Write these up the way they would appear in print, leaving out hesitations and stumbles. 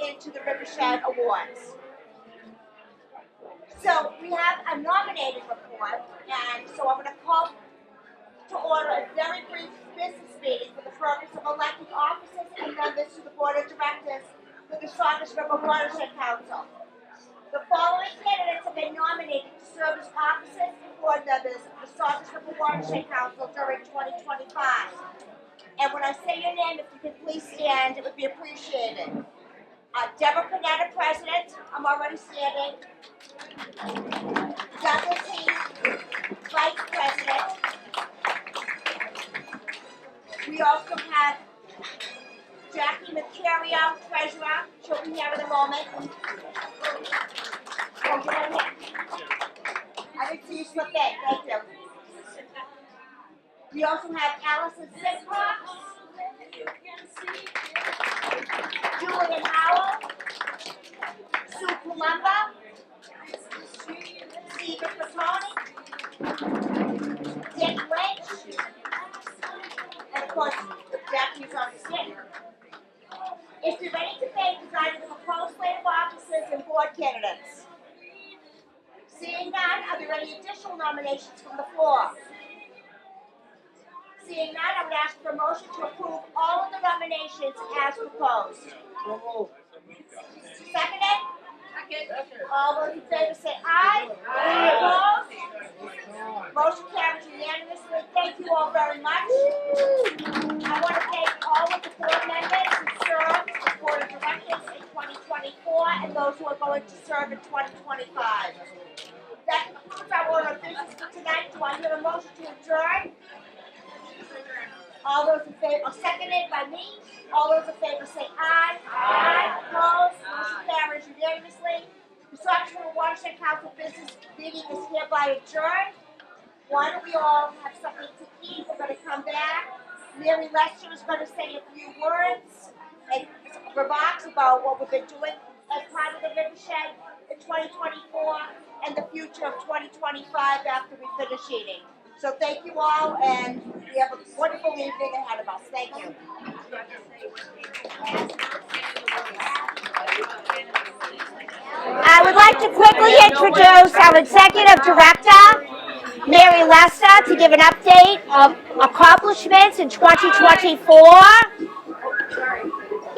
Into the Watershed Awards. So we have a nominating report, and so I'm going to call to order a very brief business meeting for the purpose of electing officers and members to the Board of Directors for the Saugus River Watershed Council. The following candidates have been nominated to serve as officers and board members of the Saugus River Watershed Council during 2025. And when I say your name, if you could please stand, it would be appreciated. Deborah Panetta, President. I'm already standing. Douglas Heath, Vice President. We also have Jackie Mercurio, Treasurer. She'll be here in a moment. I didn't see you slip in. Thank you. We also have Allison Simcox, Julian Howell, Sue Palumba, Stephen Fantone, Dick Lynch, and of course, Jackie's on the stand. Is there any debate regarding the proposed slate of officers and board candidates? Seeing none, are there any additional nominations from the floor? Seeing none, I would ask for a motion to approve all of the nominations as proposed. Seconded? All those in favor say aye. Opposed? Motion carries unanimously. Thank you all very much. I want to thank all of the board members who served as Board of Directors in 2024 and those who are going to serve in 2025. That concludes our order of business for tonight. Do I hear a motion to adjourn? All those in favor, seconded by me. All those in favor say aye. Aye. Opposed? Motion carries unanimously. The Saugus River Watershed Council business meeting is hereby adjourned. Why don't we all have something to eat? We're going to come back. Mary Lester is going to say a few words and remarks about what we've been doing as part of the Watershed in 2024 and the future of 2025 after we finish eating. So thank you all, and we have a wonderful evening ahead of us. Thank you. I would like to quickly introduce our Executive Director, Mary Lester, to give an update of accomplishments in 2024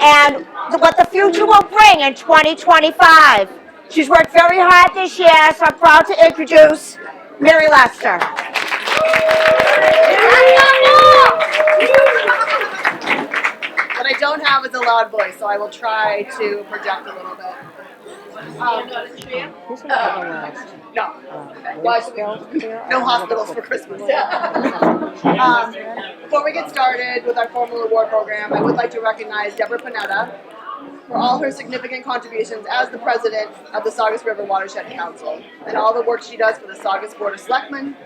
and what the future will bring in 2025. She's worked very hard this year, so I'm proud to introduce Mary Lester. What I don't have is a loud voice, so I will try to project a little bit. No hospitals for Christmas. Before we get started with our formal award program, I would like to recognize Deborah Panetta for all her significant contributions as the president of the Saugus River Watershed Council and all the work she does for the Saugus Board of Selectmen.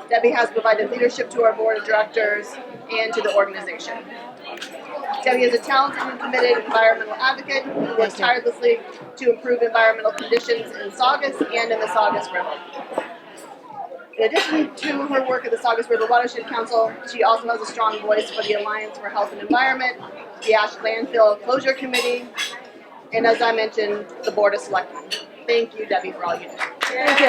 Debbie has provided leadership to our board of directors and to the organization. Debbie is a talented and committed environmental advocate who works tirelessly to improve environmental conditions in Saugus and in the Saugus River. In addition to her work at the Saugus River Watershed Council, she also has a strong voice for the Alliance for Health and Environment, the Ash Landfill Closure Committee, and as I mentioned, the Board of Selectmen. Thank you, Debbie, for all you do. Thank you.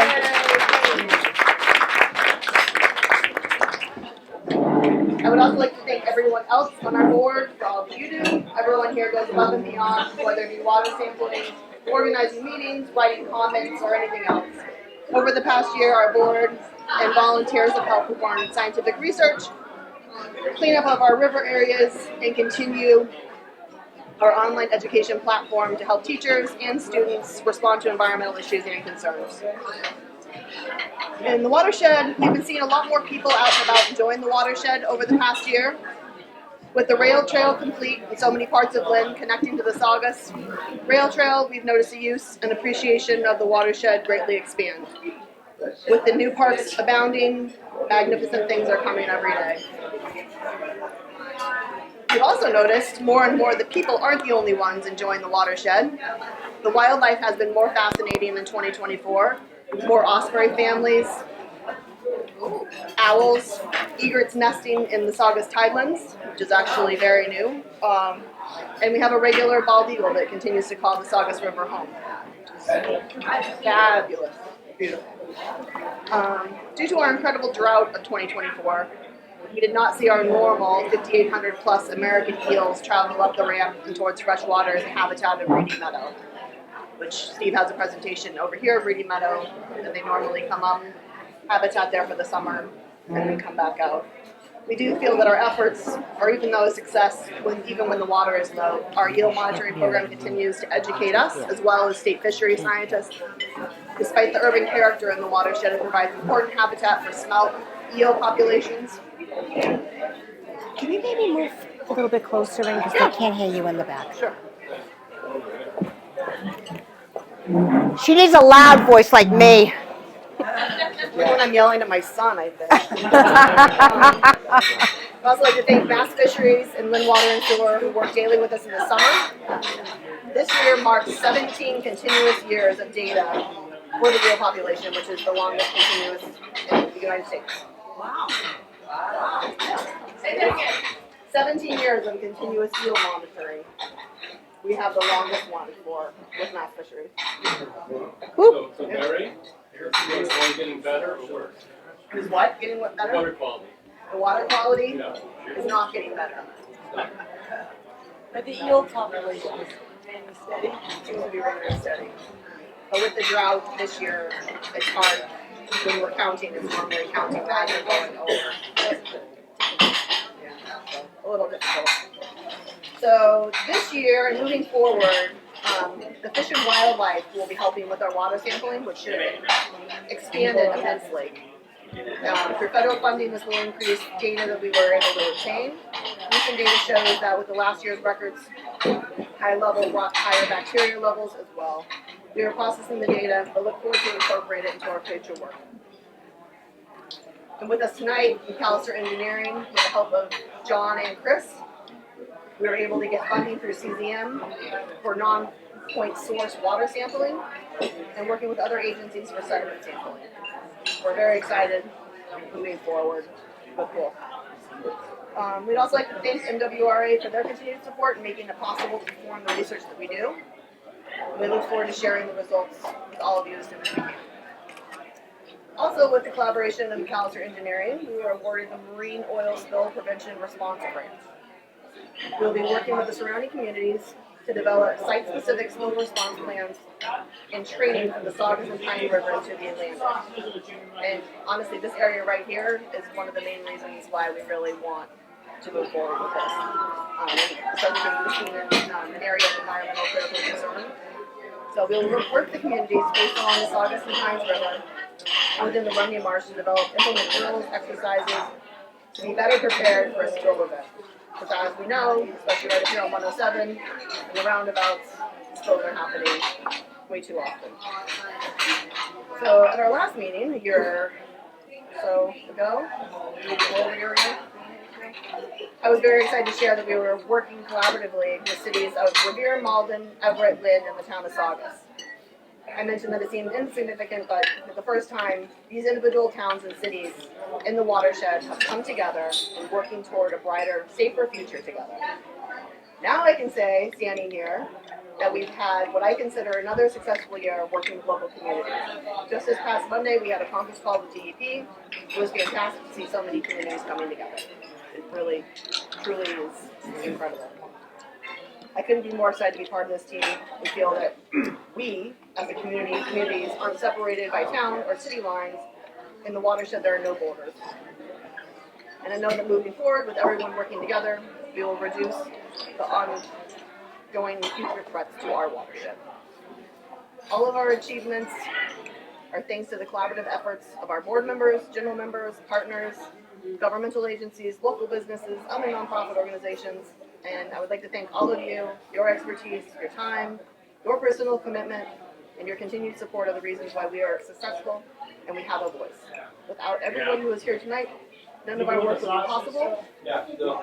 I would also like to thank everyone else on our board for all that you do. Everyone here goes above and beyond, whether it be water sampling, organizing meetings, writing comments, or anything else. Over the past year, our board and volunteers have helped perform scientific research, clean up of our river areas, and continue our online education platform to help teachers and students respond to environmental issues and concerns. In the watershed, we've been seeing a lot more people out and about enjoying the watershed over the past year. With the rail trail complete in so many parts of Lynn connecting to the Saugus rail trail, we've noticed the use and appreciation of the watershed greatly expand. With the new parks abounding, magnificent things are coming every day. We've also noticed more and more that people aren't the only ones enjoying the watershed. The wildlife has been more fascinating in 2024. More osprey families, owls, egrets nesting in the Saugus tidelands, which is actually very new. And we have a regular bald eagle that continues to call the Saugus River home. Fabulous. Beautiful. Due to our incredible drought of 2024, we did not see our normal 5,800 plus American eels travel up the ramp and towards freshwater in the habitat of Reedy Meadow, which Steve has a presentation over here of Reedy Meadow, and they normally come up, habitat there for the summer, and then come back out. We do feel that our efforts are even though a success, even when the water is low. Our eel monitoring program continues to educate us, as well as state fishery scientists. Despite the urban character in the watershed, it provides important habitat for smelt eel populations. Can you maybe move a little bit closer in because I can't hear you in the back? Sure. She needs a loud voice like me. When I'm yelling at my son, I think. I'd also like to thank Mass Fisheries and Lynn Water and Sewer who work daily with us in the summer. This year marks 17 continuous years of data for the eel population, which is the longest continuous in the United States. Wow. Say that again. 17 years of continuous eel monitoring. We have the longest one with Mass Fisheries. So Mary, is one getting better or worse? Is what? Getting what better? Water quality. The water quality is not getting better. But the eel population is remaining steady. It seems to be remaining steady. But with the drought this year, it's hard. When we're counting, it's normally counting back and going over. Yeah, so a little difficult. So this year and moving forward, the Fish and Wildlife will be helping with our water sampling, which should expand it immensely. Through federal funding, this will increase data that we were able to obtain. Recent data shows that with the last year's records, higher bacteria levels as well. We are processing the data, but look forward to incorporate it into our future work. And with us tonight, McAllister Engineering, with the help of John and Chris, we were able to get funding through CZM for non-point source water sampling and working with other agencies for sediment sampling. We're very excited moving forward with Wharf. We'd also like to thank MWRA for their continued support in making it possible to perform the research that we do. We look forward to sharing the results with all of you as soon as we can. Also, with the collaboration of McAllister Engineering, we were awarded the Marine Oil Spill Prevention Response Grant. We'll be working with the surrounding communities to develop site-specific spill response plans and training from the Saugus and Pine River to the Atlantic. And honestly, this area right here is one of the main reasons why we really want to move forward with this. Especially because we're seeing an area of environmental critical concern. So we'll work with the communities based on the Saugus and Pines River within the Runyon Marsh to implement drills, exercises to be better prepared for a spill event. Because as we know, especially right up here on 107, in the roundabouts, spills are happening way too often. So at our last meeting, a year or so ago, I was very excited to share that we were working collaboratively with cities of Revere, Malden, Everett, Lynn, and the town of Saugus. I mentioned that it seemed insignificant, but for the first time, these individual towns and cities in the watershed have come together and working toward a brighter, safer future together. Now I can say, standing here, that we've had what I consider another successful year working with local communities. Just this past Monday, we had a conference call with DEP. It was fantastic to see so many communities coming together. It really, truly is incredible. I couldn't be more excited to be part of this team. We feel that we, as a communities aren't separated by town or city lines. In the watershed, there are no borders. And I know that moving forward, with everyone working together, we will reduce the ongoing future threats to our watershed. All of our achievements are thanks to the collaborative efforts of our board members, general members, partners, governmental agencies, local businesses, other nonprofit organizations, and I would like to thank all of you. Your expertise, your time, your personal commitment, and your continued support are the reasons why we are successful and we have a voice. Without everyone who is here tonight, none of our work would be possible,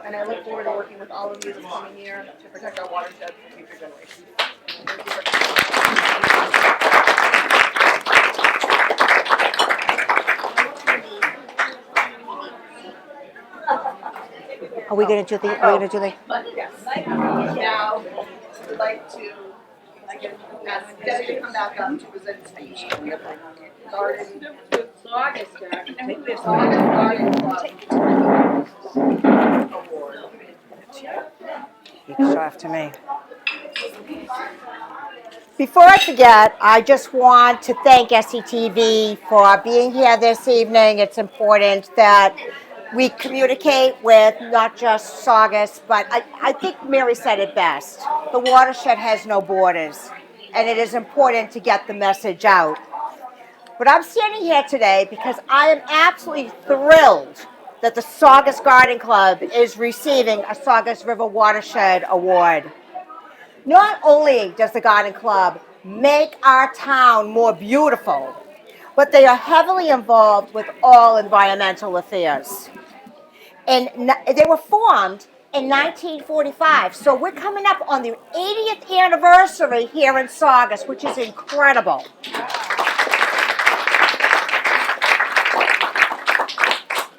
and I look forward to working with all of you this coming year to protect our watershed for future generations. Thank you for Are we gonna do the, Yes. Now, I'd like to ask Debbie to come back up to present a speech on the Garden Saugus Garden Club Award. you can show after me. Before I forget, I just want to thank SCTV for being here this evening. It's important that we communicate with not just Saugus, but I think Mary said it best. The watershed has no borders, and it is important to get the message out. But I'm standing here today because I am absolutely thrilled that the Saugus Garden Club is receiving a Saugus River Watershed Award. Not only does the Garden Club make our town more beautiful, but they are heavily involved with all environmental affairs. And they were formed in 1945, so we're coming up on the 80th anniversary here in Saugus, which is incredible.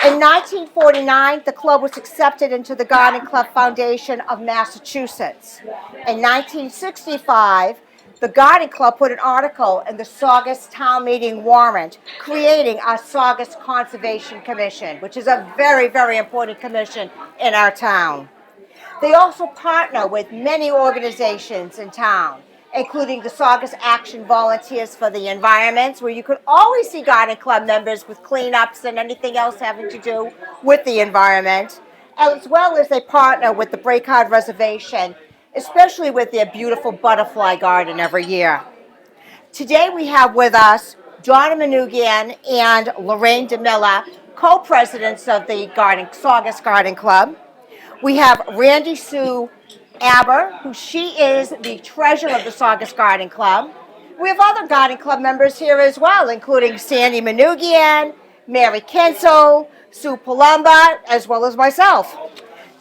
In 1949, the club was accepted into the Garden Club Foundation of Massachusetts. In 1965, the Garden Club put an article in the Saugus Town Meeting warrant creating our Saugus Conservation Commission, which is a very, very important commission in our town. They also partner with many organizations in town, including the Saugus Action Volunteers for the Environment, where you could always see Garden Club members with cleanups and anything else having to do with the environment, as well as they partner with the Breakard Reservation, especially with their beautiful butterfly garden every year. Today we have with us Donna Manugian and Lorraine DeMilla, co-presidents of the Saugus Garden Club. We have Randy Sue Aber, who she is the treasurer of the Saugus Garden Club. We have other Garden Club members here as well, including Sandy Manugian, Mary Kinsel, Sue Palumba, as well as myself.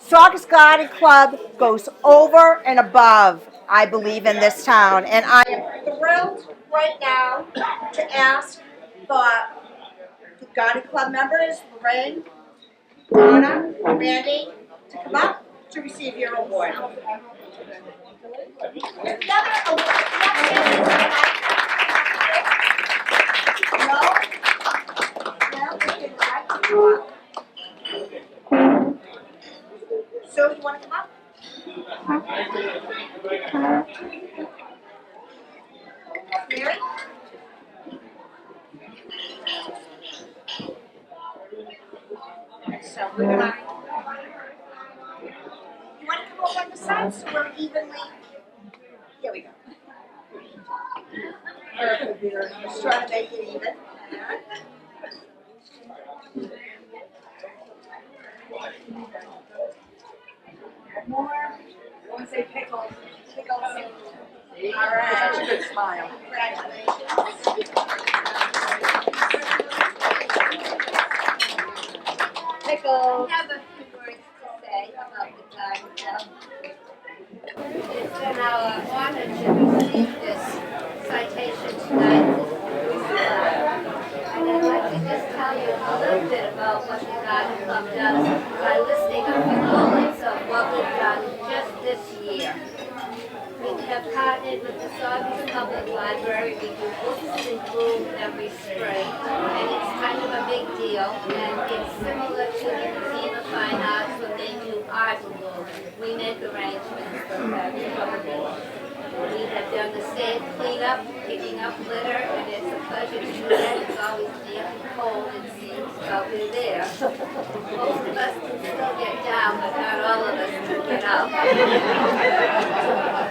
Saugus Garden Club goes over and above, I believe, in this town, and I am thrilled right now to ask the Garden Club members, Lorraine, Donna, Randy, to come up to receive your award. Another award. No, we can right walk. So, you want to come up? Mary? So, we're going to. You want to come over on the side so we're evenly. Here we go. Just trying to make it even. More. I want to say pickles. Pickles. All right. Such a good smile. Congratulations. Pickles. I have a few words to say about the Garden Club. It's been our honor to receive this citation tonight. And I'd like to just tell you a little bit about what the Garden Club does by listing a few bullets of what we've done just this year. have partnered with the Saugus Public Library. We do books in bloom every spring, and it's kind of a big deal. And it's similar to the Museum of Fine Arts when they do art bloom. We make arrangements for that. We have done the state cleanup, picking up litter, and it's a pleasure to do that. It's always damp and cold, it seems, so we're there. Most of us can still get down, but not all of us can get up.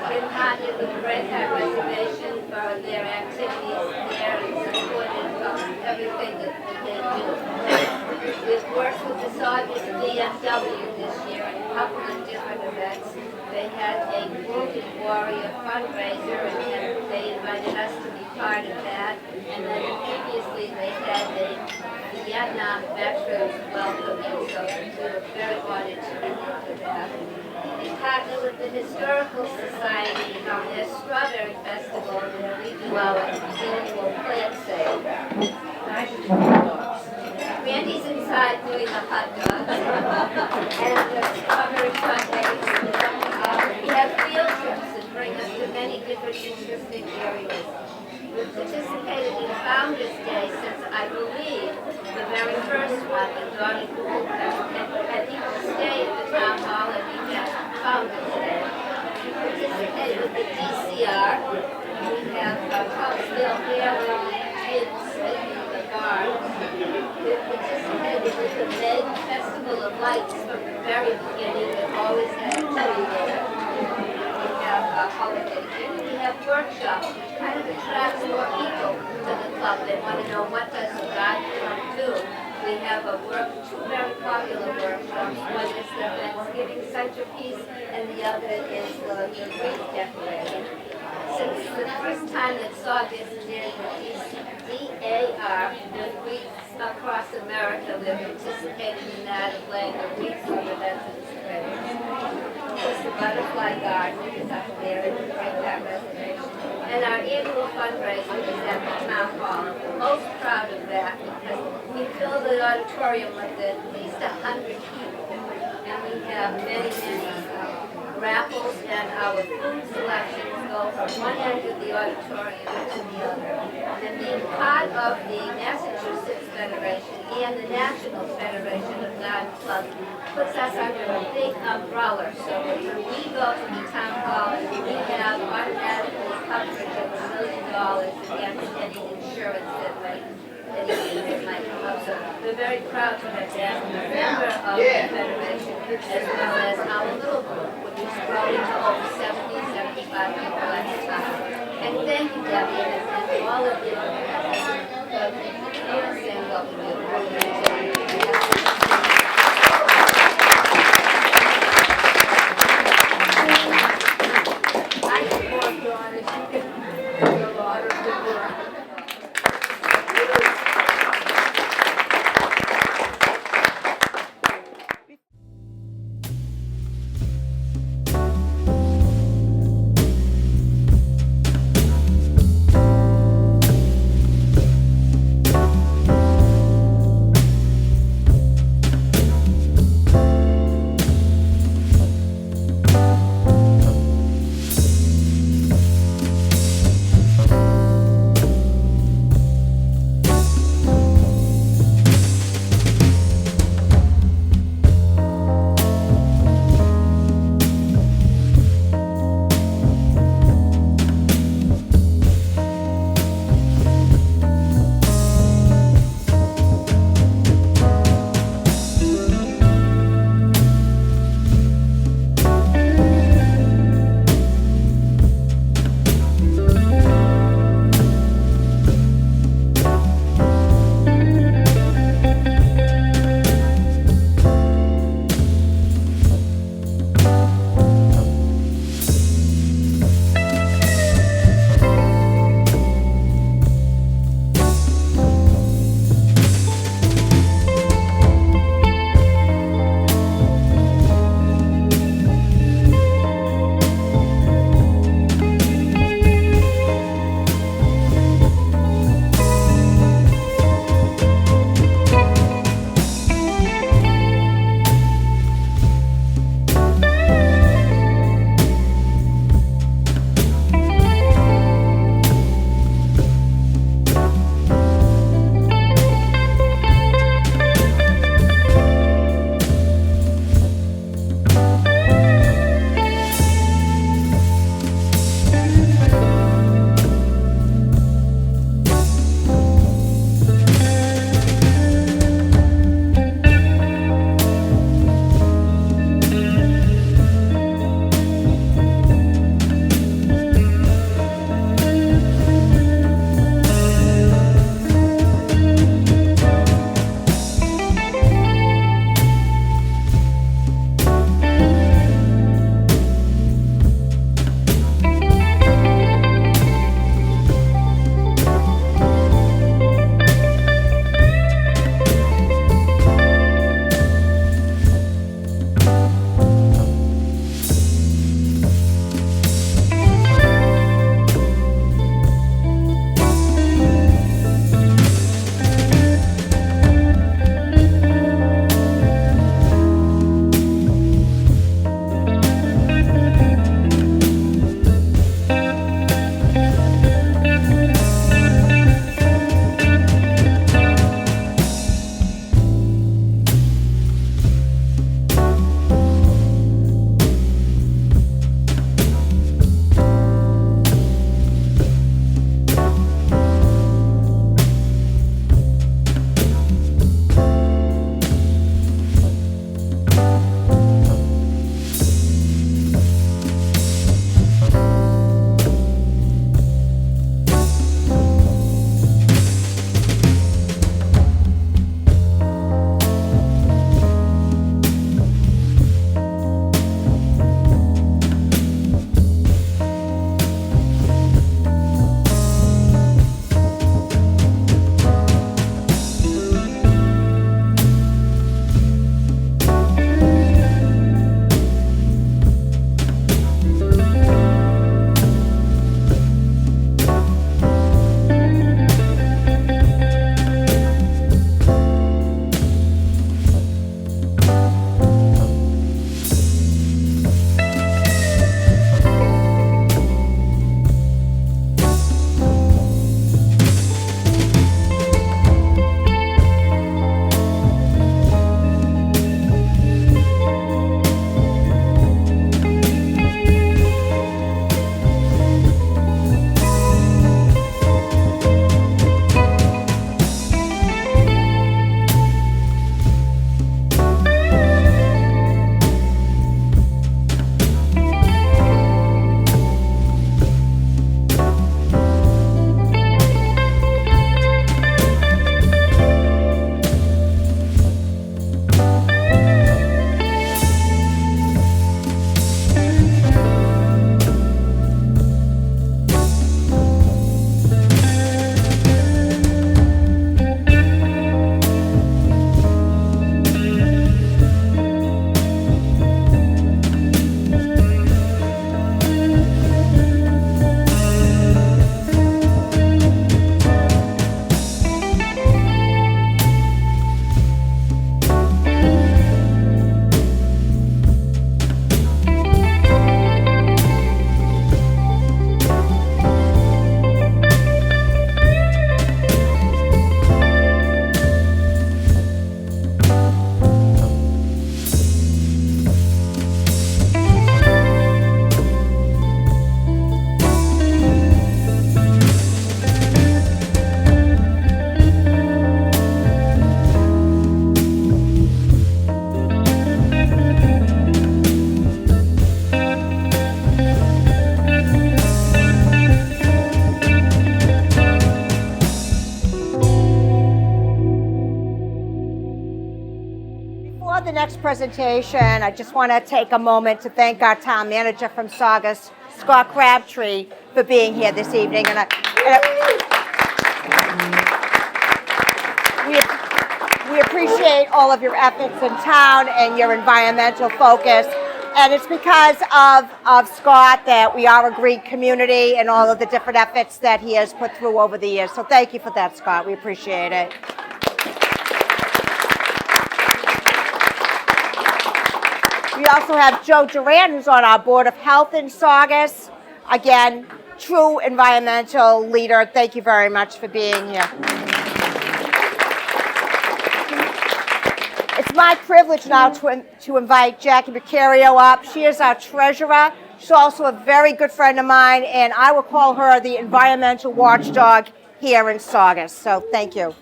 Been partnered with the Red Hat Reservation for their activities there and supported everything that they do. We've worked with the Saugus BMW this year in a couple of different events. They had a Wounded Warrior fundraiser, and they invited us to be part of that. And then previously they had a Vietnam veterans welcoming, so we were very honored to be part of that. We partner with the Historical Society on their Strawberry Festival, where we do our annual plant sale. Randy's inside doing the hot dogs and the strawberry sundaes. We have field trips that bring us to many different interesting areas. We've participated in Founders Day since, I believe, the very first one that Donnie Gould had people stay at the town hall and we had Founders Day. We participated with the DCR. We have Coxville Daily, kids in the bars. We've participated with the May Festival of Lights from the very beginning. We've always had a teddy there. We have workshops, which kind of attracts more people to the club. They want to know what does the garden club do. We have two very popular workshops. One is the Thanksgiving centerpiece, and the other is the wreath decorating. Since the first time that Saugus did DAR with wreaths across America, we've participated in that and laying the wreaths on the veterans' graves. The Butterfly Garden is up there in the Red Hat Reservation. And our annual fundraiser is at the town hall. We're most proud of that because we fill the auditorium with at least 100 people. And we have many raffles, and our food selections go from one end of the auditorium to the other. And being part of the Massachusetts Federation and the National Federation of Garden Clubs puts us under a big umbrella. So when we go to the town hall, we have automatically coverage of $1 million against any insurance that might come up. So we're very proud to have that member of the Federation, as well as our little group, which is growing to over 70, 75 people at the time. And thank you, Debbie, and all of you for saying what we do. I support Dawn as she can do a lot of good work. next presentation, I just want to take a moment to thank our town manager from Saugus, Scott Crabtree, for being here this evening. We appreciate all of your efforts in town and your environmental focus. And it's because of Scott that we are a great community and all of the different efforts that he has put through over the years. So thank you for that, Scott. We appreciate it. We also have Joe Duran, who's on our Board of Health in Saugus. Again, true environmental leader. Thank you very much for being here. It's my privilege now to invite Jackie Beccario up. She is our treasurer. She's also a very good friend of mine, and I will call her the environmental watchdog here in Saugus. So thank you.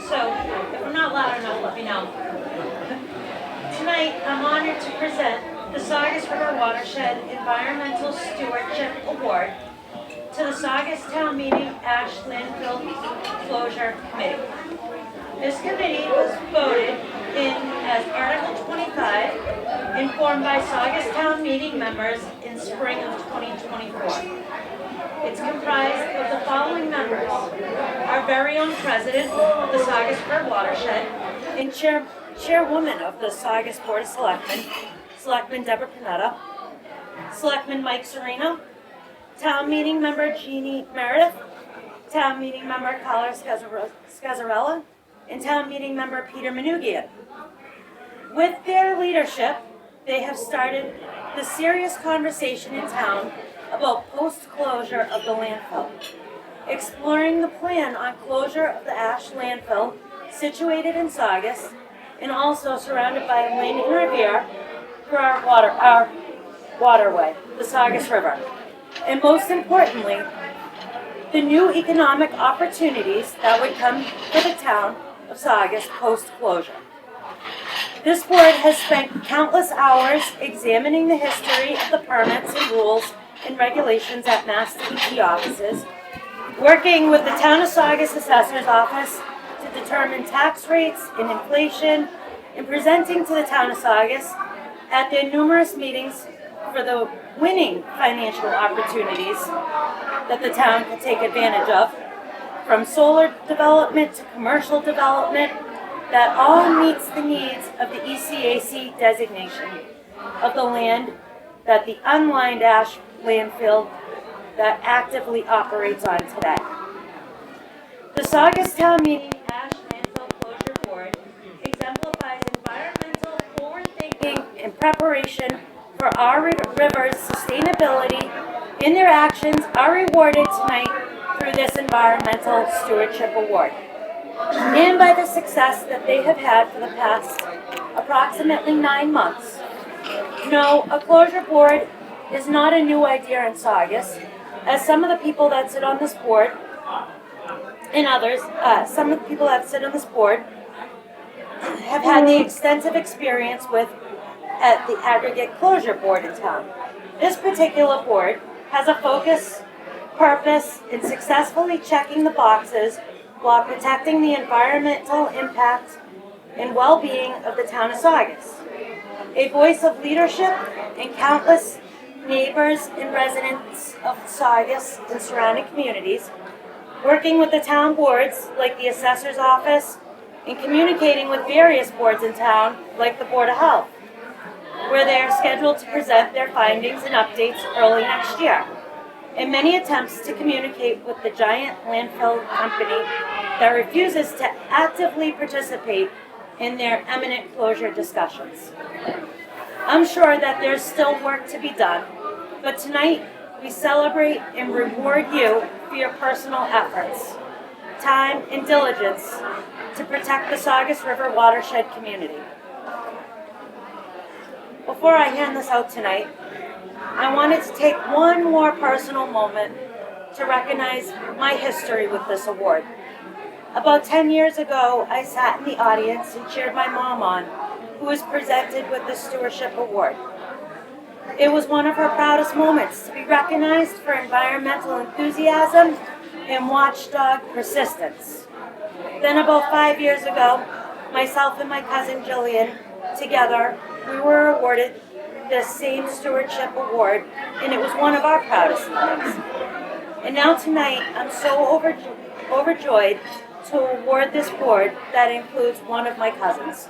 So, if I'm not loud enough, let me know. Tonight, I'm honored to present the Saugus River Watershed Environmental Stewardship Award to the Saugus Town Meeting Ash Landfill Closure Committee. This committee was voted in as Article 25, informed by Saugus Town Meeting members in spring of 2024. It's comprised of the following members: our very own president of the Saugus River Watershed and chairwoman of the Saugus Board of Selectmen, Selectman Deborah Panetta, Selectman Mike Serino, Town Meeting Member Jeannie Meredith, Town Meeting Member Carla Scazzarella, and Town Meeting Member Peter Manugian. With their leadership, they have started the serious conversation in town about post-closure of the landfill, exploring the plan on closure of the ash landfill situated in Saugus and also surrounded by a lane in Revere for our waterway, the Saugus River. And most importantly, the new economic opportunities that would come for the town of Saugus post-closure. This board has spent countless hours examining the history of the permits and rules and regulations at Mass DEP offices, working with the Town of Saugus Assessor's Office to determine tax rates and inflation, and presenting to the Town of Saugus at their numerous meetings for the winning financial opportunities that the town can take advantage of, from solar development to commercial development, that all meets the needs of the ECAC designation of the land that the unlined ash landfill that actively operates on today. The Saugus Town Meeting Ash Landfill Closure Board exemplifies environmental forward-thinking and preparation for our river's sustainability, and their actions are rewarded tonight through this Environmental Stewardship Award, and by the success that they have had for the past approximately 9 months. No, a closure board is not a new idea in Saugus, as some of the people that sit on this board and others, some of the people that sit on this board have had the extensive experience with at the aggregate closure board in town. This particular board has a focus, purpose, in successfully checking the boxes while protecting the environmental impact and well-being of the town of Saugus. A voice of leadership and countless neighbors and residents of Saugus and surrounding communities, working with the town boards like the Assessor's Office and communicating with various boards in town like the Board of Health, where they are scheduled to present their findings and updates early next year, and many attempts to communicate with the giant landfill company that refuses to actively participate in their imminent closure discussions. I'm sure that there's still work to be done, but tonight we celebrate and reward you for your personal efforts, time, and diligence to protect the Saugus River watershed community. Before I hand this out tonight, I wanted to take one more personal moment to recognize my history with this award. About 10 years ago, I sat in the audience and cheered my mom on, who was presented with the Stewardship Award. It was one of her proudest moments to be recognized for environmental enthusiasm and watchdog persistence. Then about 5 years ago, myself and my cousin Jillian, together, we were awarded the same stewardship award, and it was one of our proudest moments. And now tonight, I'm so overjoyed to award this board that includes one of my cousins,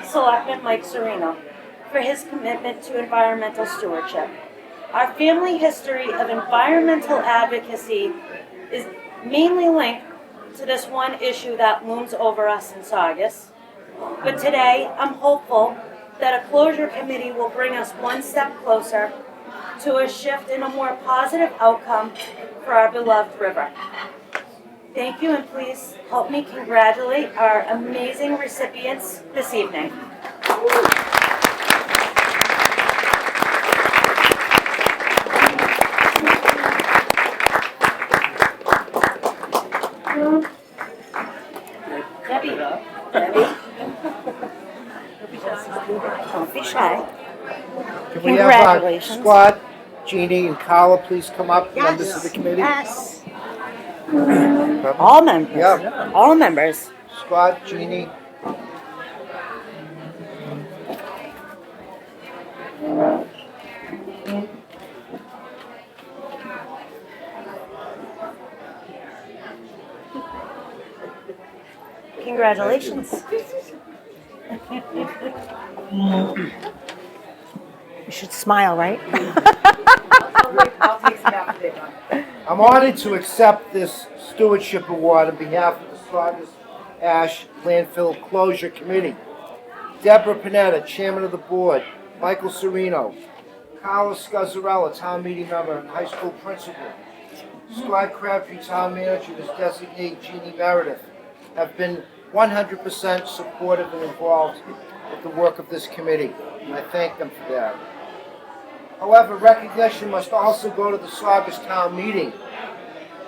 Selectman Mike Serino, for his commitment to environmental stewardship. Our family history of environmental advocacy is mainly linked to this one issue that looms over us in Saugus. But today, I'm hopeful that a closure committee will bring us one step closer to a shift in a more positive outcome for our beloved river. Thank you, and please help me congratulate our amazing recipients this evening. Debbie. Don't be shy. Can we have Squad, Jeannie, and Carla please come up, members of the committee? Yes. All members. Yeah. All members. Squad, Jeannie. Congratulations. You should smile, right? I'm honored to accept this stewardship award on behalf of the Saugus Ash Landfill Closure Committee. Deborah Panetta, Chairman of the Board, Michael Serino, Carla Scazzarella, Town Meeting Member and High School Principal, Scott Crabtree, Town Manager, and his designee, Jeannie Meredith, have been 100% supportive and involved with the work of this committee, and I thank them for that. However, recognition must also go to the Saugus Town Meeting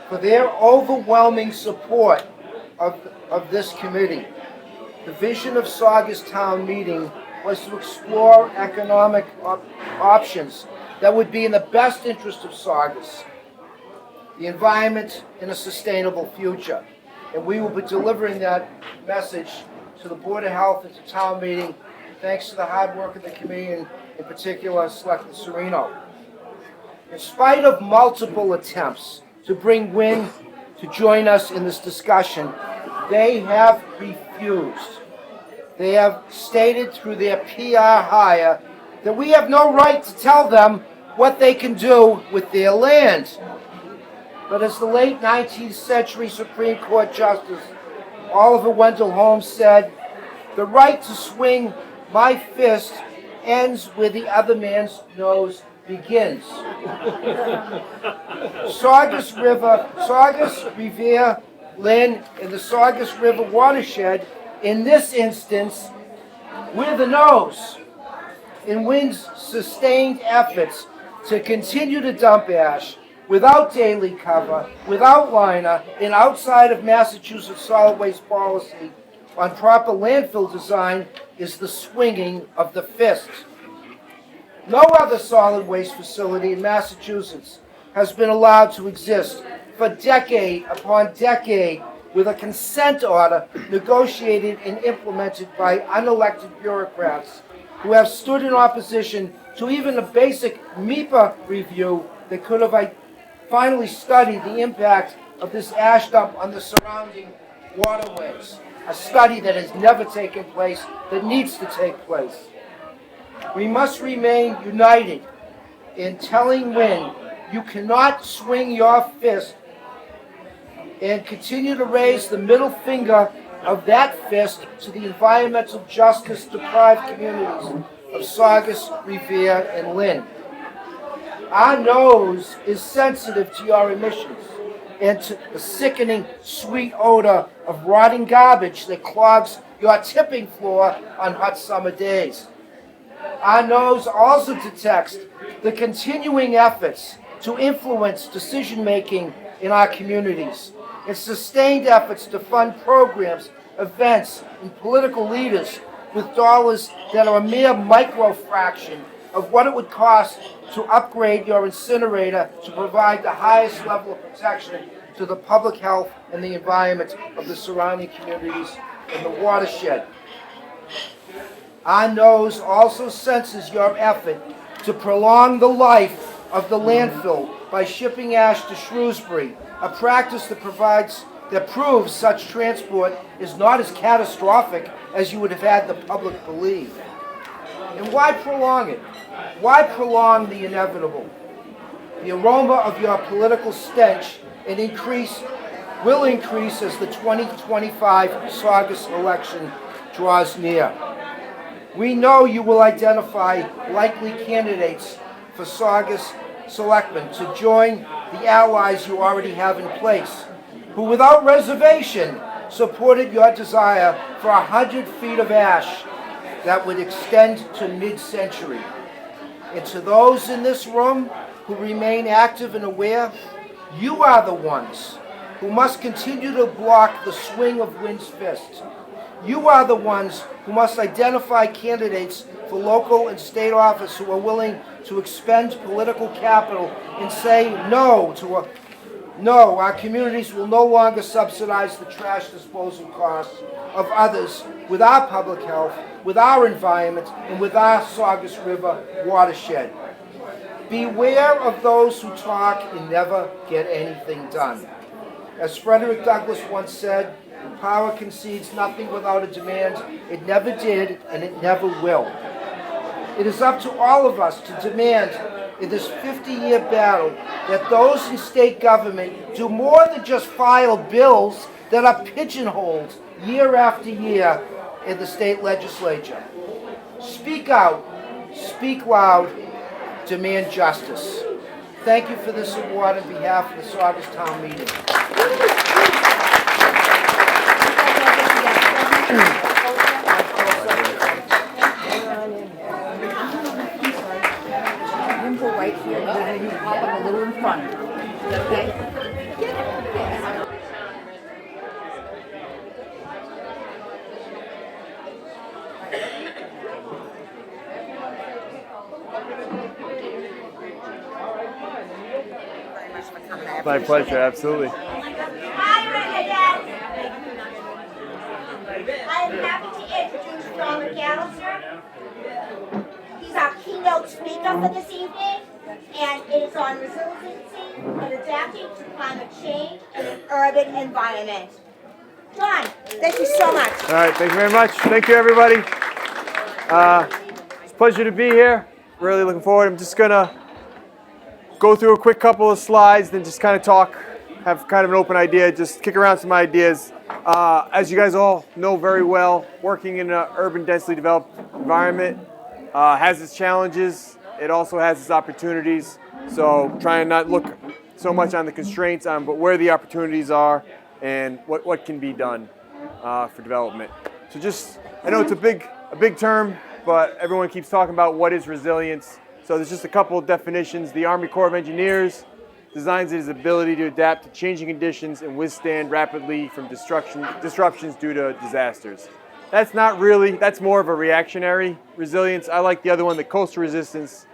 for their overwhelming support of this committee. The vision of Saugus Town Meeting was to explore economic options that would be in the best interest of Saugus, the environment, and a sustainable future. And we will be delivering that message to the Board of Health and to Town Meeting, thanks to the hard work of the committee, and in particular, Selectman Serino. In spite of multiple attempts to bring WIN to join us in this discussion, they have refused. They have stated through their PR hire that we have no right to tell them what they can do with their land. But as the late 19th century Supreme Court Justice Oliver Wendell Holmes said, the right to swing my fist ends where the other man's nose begins. Saugus River, Saugus, Revere, Lynn, and the Saugus River Watershed, in this instance, we're the nose in WIN's sustained efforts to continue to dump ash without daily cover, without liner, and outside of Massachusetts solid waste policy on proper landfill design is the swinging of the fist. No other solid waste facility in Massachusetts has been allowed to exist for decade upon decade with a consent order negotiated and implemented by unelected bureaucrats who have stood in opposition to even a basic MEPA review that could have finally studied the impact of this ash dump on the surrounding waterways, a study that has never taken place, that needs to take place. We must remain united in telling WIN you cannot swing your fist and continue to raise the middle finger of that fist to the environmental justice deprived communities of Saugus, Revere, and Lynn. Our nose is sensitive to your emissions and to the sickening sweet odor of rotting garbage that clogs your tipping floor on hot summer days. Our nose also detects the continuing efforts to influence decision-making in our communities and sustained efforts to fund programs, events, and political leaders with dollars that are a mere micro-fraction of what it would cost to upgrade your incinerator to provide the highest level of protection to the public health and the environment of the surrounding communities in the watershed. Our nose also senses your effort to prolong the life of the landfill by shipping ash to Shrewsbury, a practice that proves such transport is not as catastrophic as you would have had the public believe. And why prolong it? Why prolong the inevitable? The aroma of your political stench will increase as the 2025 Saugus election draws near. We know you will identify likely candidates for Saugus selectmen to join the allies you already have in place, who without reservation supported your desire for 100 feet of ash that would extend to mid-century. And to those in this room who remain active and aware, you are the ones who must continue to block the swing of wind's fist. You are the ones who must identify candidates for local and state office who are willing to expend political capital and say no to no, our communities will no longer subsidize the trash disposal costs of others with our public health, with our environment, and with our Saugus River watershed. Beware of those who talk and never get anything done. As Frederick Douglass once said, power concedes nothing without a demand. It never did, and it never will. It is up to all of us to demand in this 50-year battle that those in state government do more than just file bills that are pigeonholed year after year in the state legislature. Speak out, speak loud, demand justice. Thank you for this award on behalf of the Saugus Town Meeting. Right here, and then you pop up a little in front. Okay? My pleasure, absolutely. Hi, Revere. I am happy to introduce John McAllister. He's our keynote speaker for this evening, and it is on resiliency and adapting to climate change in an urban environment. John, thank you so much. All right, thank you very much. Thank you, everybody. It's a pleasure to be here. Really looking forward. I'm just going to go through a quick couple of slides, then just kind of talk, have kind of an open idea, just kick around some ideas. As you guys all know very well, working in an urban, densely developed environment has its challenges. It also has its opportunities. So try and not look so much on the constraints, but where the opportunities are and what can be done for development. So just, I know it's a big term, but everyone keeps talking about what is resilience. So there's just a couple of definitions. The Army Corps of Engineers designs its ability to adapt to changing conditions and withstand rapidly from disruptions due to disasters. That's not really, that's more of a reactionary resilience. I like the other one, the coastal resistance,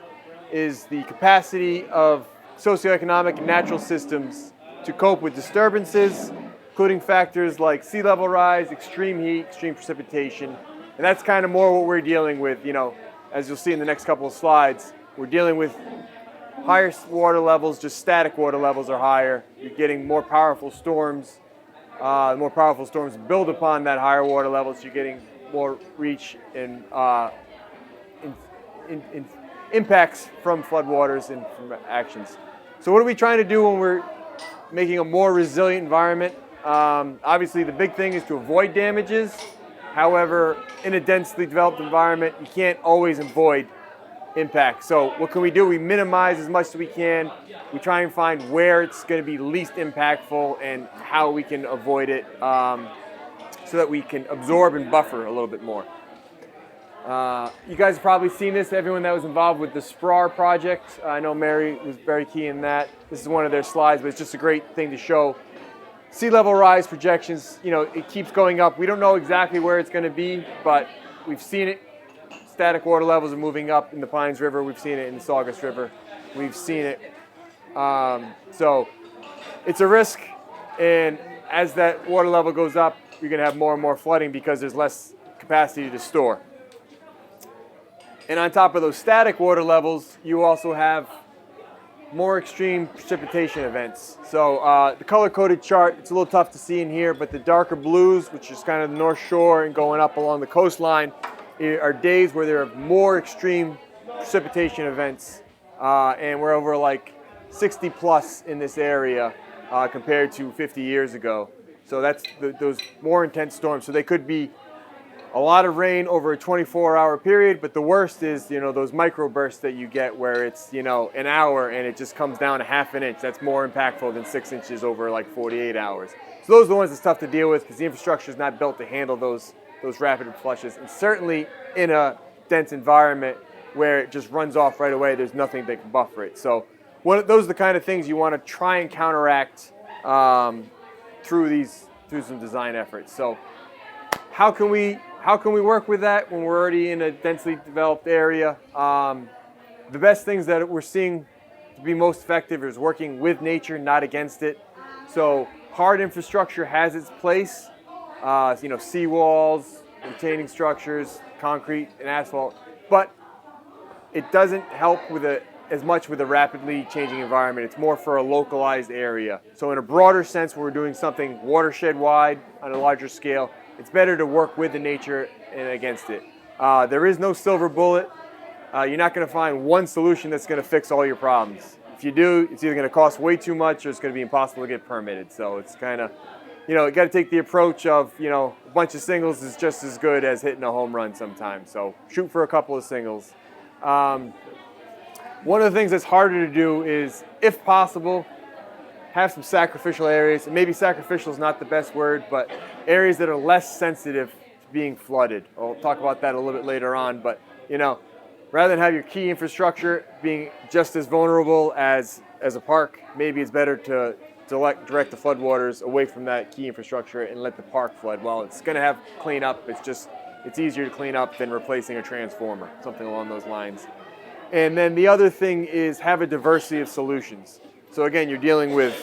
is the capacity of socioeconomic and natural systems to cope with disturbances, including factors like sea level rise, extreme heat, extreme precipitation. And that's kind of more what we're dealing with, as you'll see in the next couple of slides. We're dealing with higher water levels, just static water levels are higher. You're getting more powerful storms. More powerful storms build upon that higher water levels. You're getting more reach and impacts from floodwaters and from actions. So what are we trying to do when we're making a more resilient environment? Obviously, the big thing is to avoid damages. However, in a densely developed environment, you can't always avoid impact. So what can we do? We minimize as much as we can. We try and find where it's going to be least impactful and how we can avoid it so that we can absorb and buffer a little bit more. You guys have probably seen this, everyone that was involved with the SPRAR project. I know Mary was very key in that. This is one of their slides, but it's just a great thing to show. Sea level rise projections, it keeps going up. We don't know exactly where it's going to be, but we've seen it. Static water levels are moving up in the Pines River. We've seen it in the Saugus River. We've seen it. So it's a risk. And as that water level goes up, you're going to have more and more flooding because there's less capacity to store. And on top of those static water levels, you also have more extreme precipitation events. So the color-coded chart, it's a little tough to see in here, but the darker blues, which is kind of the North Shore and going up along the coastline, are days where there are more extreme precipitation events. And we're over like 60 plus in this area compared to 50 years ago. So that's those more intense storms. So they could be a lot of rain over a 24-hour period, but the worst is, those microbursts that you get where it's, an hour and it just comes down a half an inch. That's more impactful than 6 inches over like 48 hours. So those are the ones that's tough to deal with because the infrastructure is not built to handle those rapid flushes. And certainly in a dense environment where it just runs off right away, there's nothing that can buffer it. So those are the kind of things you want to try and counteract through some design efforts. So how can we work with that when we're already in a densely developed area? The best things that we're seeing to be most effective is working with nature, not against it. So hard infrastructure has its place, seawalls, retaining structures, concrete and asphalt, but it doesn't help as much with a rapidly changing environment. It's more for a localized area. So in a broader sense, where we're doing something watershed-wide on a larger scale, it's better to work with the nature and against it. There is no silver bullet. You're not going to find one solution that's going to fix all your problems. If you do, it's either going to cost way too much or it's going to be impossible to get permitted. So it's kind of, you got to take the approach of, a bunch of singles is just as good as hitting a home run sometimes. So shoot for a couple of singles. One of the things that's harder to do is, if possible, have some sacrificial areas. And maybe sacrificial is not the best word, but areas that are less sensitive to being flooded. I'll talk about that a little bit later on. But, rather than have your key infrastructure being just as vulnerable as a park, maybe it's better to direct the floodwaters away from that key infrastructure and let the park flood. Well, it's going to have cleanup. It's easier to clean up than replacing a transformer, something along those lines. And then the other thing is have a diversity of solutions. So again, you're dealing with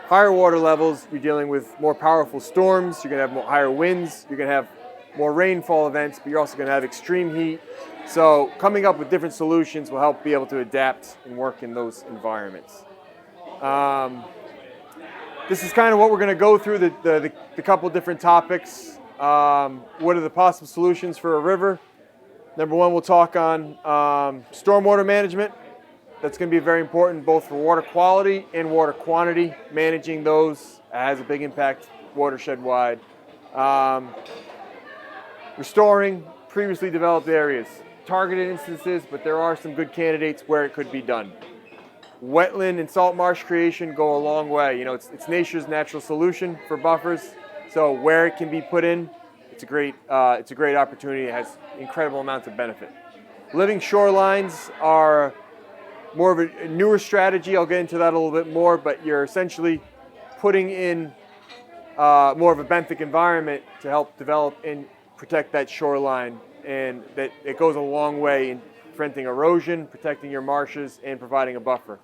higher water levels, you're dealing with more powerful storms, you're going to have higher winds, you're going to have more rainfall events, but you're also going to have extreme heat. So coming up with different solutions will help be able to adapt and work in those environments. This is kind of what we're going to go through, the couple different topics. What are the possible solutions for a river? Number one, we'll talk on stormwater management. That's going to be very important both for water quality and water quantity. Managing those has a big impact watershed-wide. Restoring previously developed areas. Targeted instances, but there are some good candidates where it could be done. Wetland and salt marsh creation go a long way. It's nature's natural solution for buffers. So where it can be put in, it's a great opportunity. It has incredible amounts of benefit. Living shorelines are more of a newer strategy. I'll get into that a little bit more, but you're essentially putting in more of a benthic environment to help develop and protect that shoreline, and that it goes a long way in preventing erosion, protecting your marshes, and providing a buffer.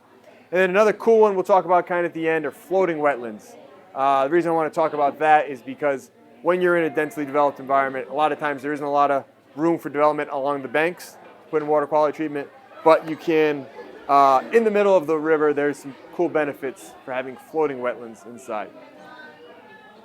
And then another cool one we'll talk about kind of at the end are floating wetlands. The reason I want to talk about that is because when you're in a densely developed environment, a lot of times there isn't a lot of room for development along the banks to put in water quality treatment, but you can, in the middle of the river, there's some cool benefits for having floating wetlands inside.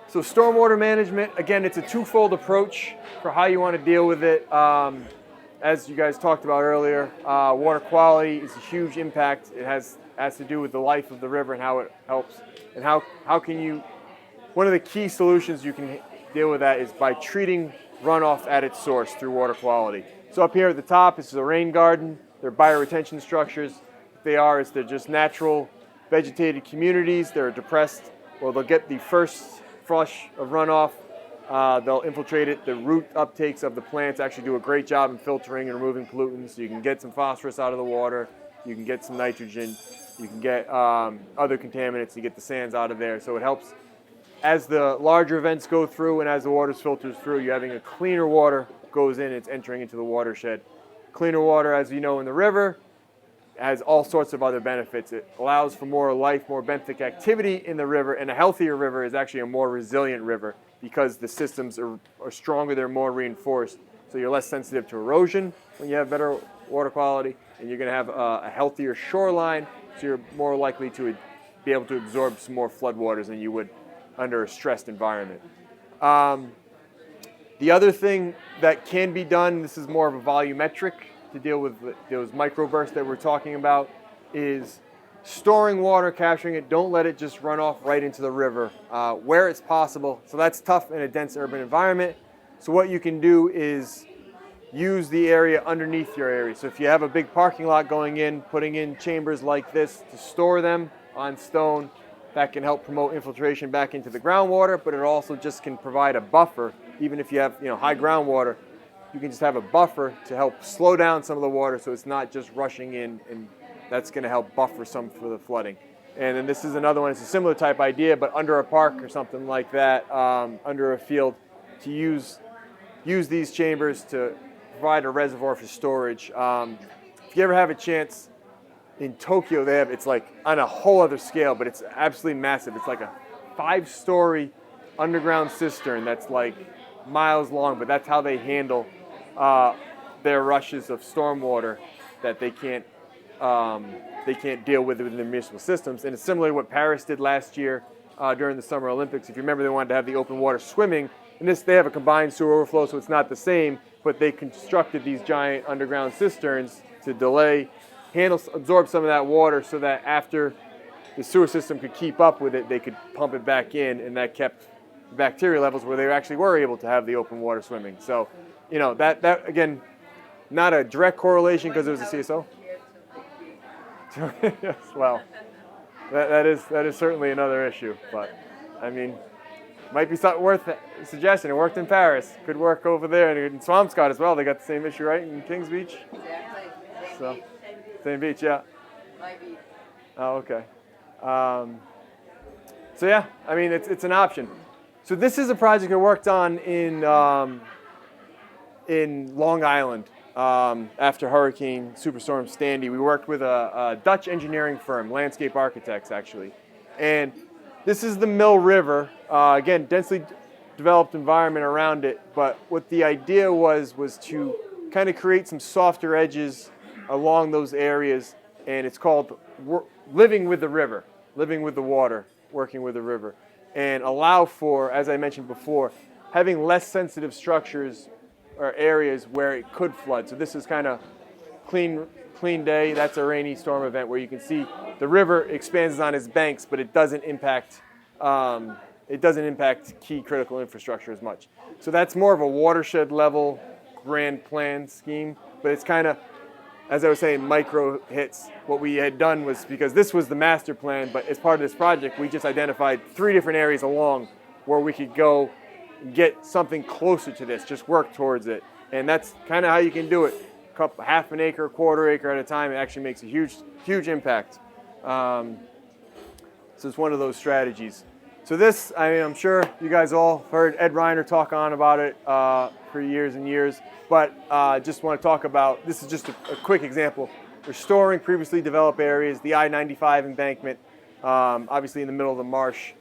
So stormwater management, again, it's a twofold approach for how you want to deal with it. As you guys talked about earlier, water quality is a huge impact. It has to do with the life of the river and how it helps. And how can you, one of the key solutions you can deal with that is by treating runoff at its source through water quality. So up here at the top, this is a rain garden. They're bioretention structures. What they are is they're just natural vegetated communities. They're depressed. Well, they'll get the first flush of runoff. They'll infiltrate it. The root uptakes of the plants actually do a great job in filtering and removing pollutants. So you can get some phosphorus out of the water. You can get some nitrogen. You can get other contaminants. You get the sands out of there. So it helps as the larger events go through and as the water filters through, you're having a cleaner water goes in, it's entering into the watershed. Cleaner water, as you know, in the river has all sorts of other benefits. It allows for more life, more benthic activity in the river, and a healthier river is actually a more resilient river because the systems are stronger, they're more reinforced. So you're less sensitive to erosion when you have better water quality, and you're going to have a healthier shoreline, so you're more likely to be able to absorb some more floodwaters than you would under a stressed environment. The other thing that can be done, this is more of a volumetric to deal with those microbursts that we're talking about, is storing water, capturing it. Don't let it just run off right into the river where it's possible. So that's tough in a dense urban environment. So what you can do is use the area underneath your area. So if you have a big parking lot going in, putting in chambers like this to store them on stone, that can help promote infiltration back into the groundwater, but it also just can provide a buffer. Even if you have high groundwater, you can just have a buffer to help slow down some of the water so it's not just rushing in, and that's going to help buffer some for the flooding. And then this is another one. It's a similar type idea, but under a park or something like that, under a field, to use these chambers to provide a reservoir for storage. If you ever have a chance, in Tokyo it's like on a whole other scale, but it's absolutely massive. It's like a 5-story underground cistern that's like miles long, but that's how they handle their rushes of stormwater that they can't deal with within their municipal systems. And it's similar to what Paris did last year during the Summer Olympics. If you remember, they wanted to have the open water swimming, and they have a combined sewer overflow, so it's not the same, but they constructed these giant underground cisterns to absorb some of that water so that after the sewer system could keep up with it, they could pump it back in, and that kept bacteria levels where they actually were able to have the open water swimming. So, that again, not a direct correlation because it was a CSO. Yes, well, that is certainly another issue, but I mean, might be something worth a suggestion. It worked in Paris, could work over there, and in Swampscott as well. They got the same issue, right, in Kings Beach? Exactly. So, same beach, yeah. My beach. Oh, okay. So yeah, I mean, it's an option. So this is a project I worked on in Long Island after Hurricane Superstorm Sandy. We worked with a Dutch engineering firm, landscape architects actually, and this is the Mill River. Again, densely developed environment around it, but what the idea was to kind of create some softer edges along those areas, and it's called living with the river, living with the water, working with the river, and allow for, as I mentioned before, having less sensitive structures or areas where it could flood. So this is kind of clean day. That's a rainy storm event where you can see the river expands on its banks, but it doesn't impact key critical infrastructure as much. So that's more of a watershed level grand plan scheme, but it's kind of, as I was saying, micro hits. What we had done was, because this was the master plan, but as part of this project, we just identified 3 different areas along where we could go and get something closer to this, just work towards it. And that's kind of how you can do it. Half an acre, quarter acre at a time. It actually makes a huge impact. So it's one of those strategies. So this, I'm sure you guys all heard Ed Reiner talk on about it for years and years, but just want to talk about, this is just a quick example. Restoring previously developed areas, the I-95 embankment, obviously in the middle of the marsh,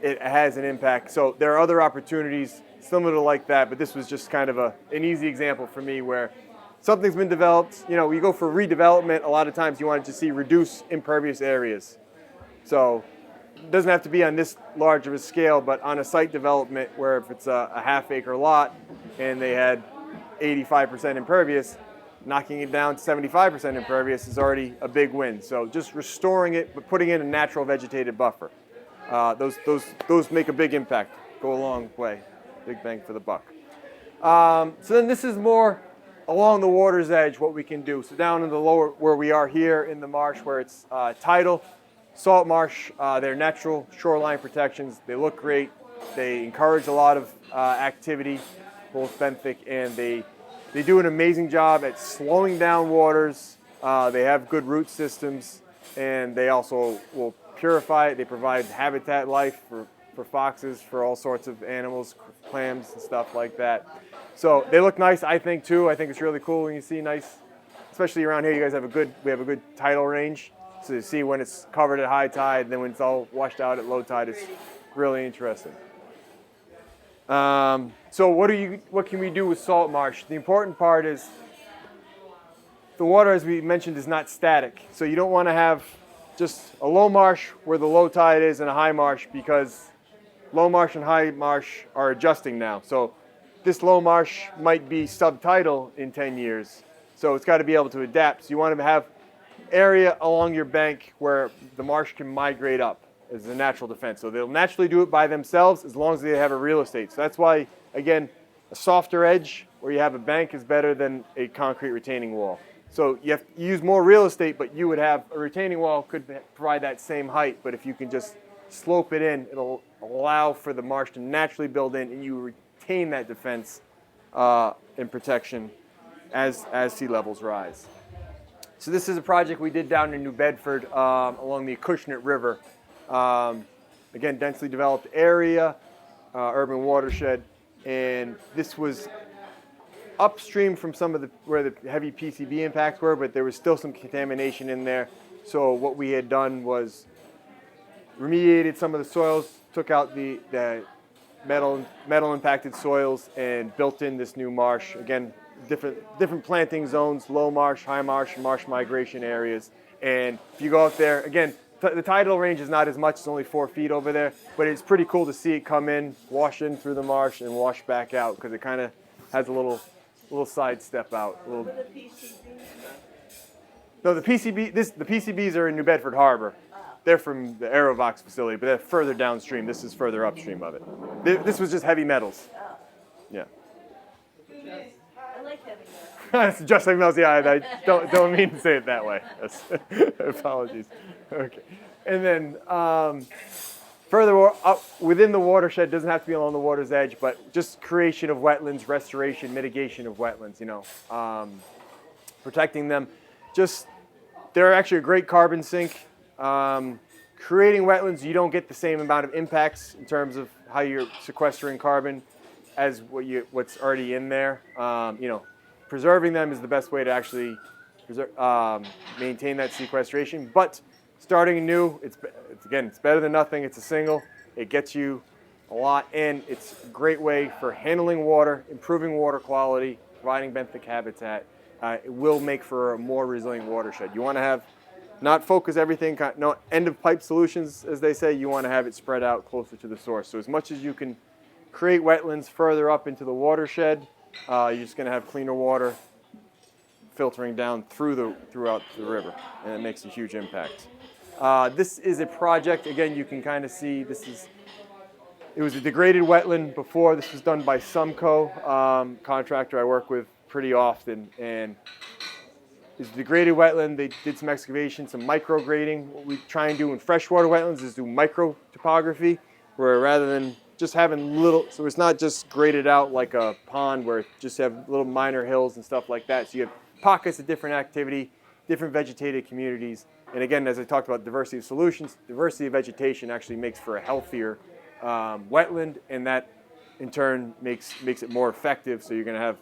it has an impact. So there are other opportunities similar to like that, but this was just kind of an easy example for me where something's been developed. You go for redevelopment, a lot of times you want to see reduce impervious areas. So it doesn't have to be on this large of a scale, but on a site development where if it's a half-acre lot and they had 85% impervious, knocking it down to 75% impervious is already a big win. So just restoring it, but putting in a natural vegetated buffer. Those make a big impact, go a long way, big bang for the buck. So then this is more along the water's edge, what we can do. So down in the lower, where we are here in the marsh, where it's tidal, salt marsh, they're natural shoreline protections. They look great. They encourage a lot of activity, both benthic, and they do an amazing job at slowing down waters. They have good root systems, and they also will purify it. They provide habitat life for foxes, for all sorts of animals, clams and stuff like that. So they look nice, I think, too. I think it's really cool when you see nice especially around here, you guys have we have a good tidal range. So you see when it's covered at high tide, and then when it's all washed out at low tide, it's really interesting. So what can we do with salt marsh? The important part is the water, as we mentioned, is not static. So you don't want to have just a low marsh where the low tide is and a high marsh, because low marsh and high marsh are adjusting now. So this low marsh might be subtidal in 10 years. So it's got to be able to adapt. So you want to have area along your bank where the marsh can migrate up as a natural defense. So they'll naturally do it by themselves as long as they have a real estate. So that's why, again, a softer edge where you have a bank is better than a concrete retaining wall. So you have to use more real estate, but you would have a retaining wall could provide that same height. But if you can just slope it in, it'll allow for the marsh to naturally build in, and you retain that defense and protection as sea levels rise. So this is a project we did down in New Bedford along the Acushnet River. Again, densely developed area, urban watershed, and this was upstream from some of where the heavy PCB impacts were, but there was still some contamination in there. So what we had done was remediated some of the soils, took out the metal impacted soils, and built in this new marsh. Again, different planting zones, low marsh, high marsh, marsh migration areas. And if you go out there, again, the tidal range is not as much, it's only 4 feet over there, but it's pretty cool to see it come in, wash in through the marsh, and wash back out, because it kind of has a little side step out. No, the PCBs are in New Bedford Harbor. They're from the Aerovox facility, but they're further downstream. This is further upstream of it. This was just heavy metals. Yeah. I like heavy metals. It's just heavy metals. Yeah, I don't mean to say it that way. Apologies. Okay. And then further up within the watershed, doesn't have to be along the water's edge, but just creation of wetlands, restoration, mitigation of wetlands, protecting them. They're actually a great carbon sink. Creating wetlands, you don't get the same amount of impacts in terms of how you're sequestering carbon as what's already in there. Preserving them is the best way to actually maintain that sequestration. But starting new, it's better than nothing. It's a single. It gets you a lot, and it's a great way for handling water, improving water quality, providing benthic habitat. It will make for a more resilient watershed. You want to not focus everything, no end of pipe solutions, as they say. You want to have it spread out closer to the source. So as much as you can create wetlands further up into the watershed, you're just going to have cleaner water filtering down throughout the river, and it makes a huge impact. This is a project, again, you can kind of see it was a degraded wetland before. This was done by Sumco, contractor I work with pretty often, and it's a degraded wetland. They did some excavation, some micro grading. What we try and do in freshwater wetlands is do micro topography, where rather than just having so it's not just graded out like a pond where it just have little minor hills and stuff like that. So you have pockets of different activity, different vegetated communities. And again, as I talked about diversity of solutions, diversity of vegetation actually makes for a healthier wetland, and that in turn makes it more effective. So you're going to have